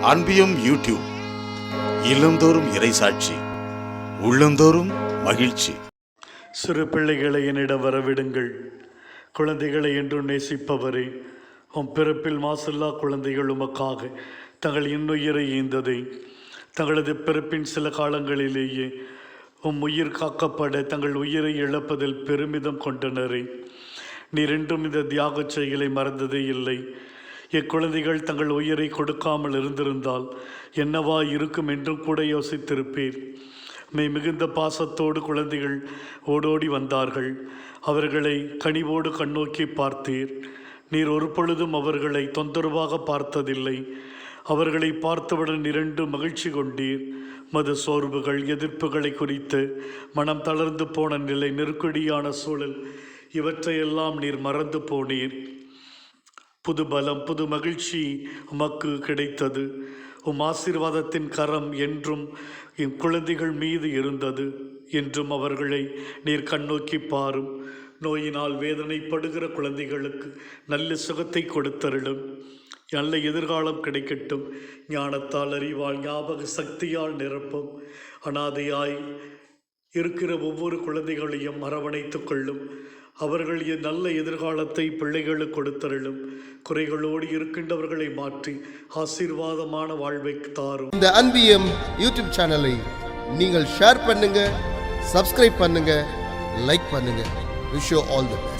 அன்பியம் YouTube இல்லந்தோறும் இறைசாட்சி, உள்ளந்தோறும் மகிழ்ச்சி. சிறு பிள்ளைகளை என்னிடம் வரவிடுங்கள், குழந்தைகளை என்றும் நேசிப்பவரே, உம் பிறப்பில் மாசில்லா குழந்தைகள் உமக்காக தங்கள் இன்னுயிரை ஈந்ததை தங்களது பிறப்பின் சில காலங்களிலேயே உம் உயிர் காக்கப்பட தங்கள் உயிரை இழப்பதில் பெருமிதம் கொண்டனரே. நீர் என்றும் இந்த தியாக செயலை மறந்ததே இல்லை. இக்குழந்தைகள் தங்கள் உயிரை கொடுக்காமல் இருந்திருந்தால் என்னவா இருக்கும் என்றும் கூட யோசித்திருப்பீர். மிகுந்த பாசத்தோடு குழந்தைகள் ஓடோடி வந்தார்கள். அவர்களை கனிவோடு கண்ணோக்கி பார்த்தீர். நீர் ஒரு பொழுதும் அவர்களை தொந்தரவாக பார்த்ததில்லை. அவர்களை பார்த்தவுடன் இரண்டு மகிழ்ச்சி கொண்டீர். மது சோர்வுகள், எதிர்ப்புகளை குறித்து மனம் தளர்ந்து போன நிலை, நெருக்கடியான சூழல், இவற்றையெல்லாம் நீர் மறந்து போனீர். புது பலம், புது மகிழ்ச்சி உமக்கு கிடைத்தது. உம் ஆசீர்வாதத்தின் கரம் என்றும் என் குழந்தைகள் மீது இருந்தது. என்றும் அவர்களை நீர் கண்ணோக்கி பாரும். நோயினால் வேதனைப்படுகிற குழந்தைகளுக்கு நல்ல சுகத்தை கொடுத்தருளும். நல்ல எதிர்காலம் கிடைக்கட்டும். ஞானத்தால், அறிவால், ஞாபக சக்தியால் நிரப்பும். அனாதையாய் இருக்கிற ஒவ்வொரு குழந்தைகளையும் அரவணைத்து கொள்ளும். அவர்கள் நல்ல எதிர்காலத்தை பிள்ளைகளுக்கு கொடுத்தருளும். குறைகளோடு இருக்கின்றவர்களை மாற்றி ஆசீர்வாதமான வாழ்வை தாரும். இந்த அன்பியம் யூடியூப் சேனலை நீங்கள் ஷேர் பண்ணுங்க, சப்ஸ்கிரைப் பண்ணுங்க, லைக் பண்ணுங்க. Wish you all the best.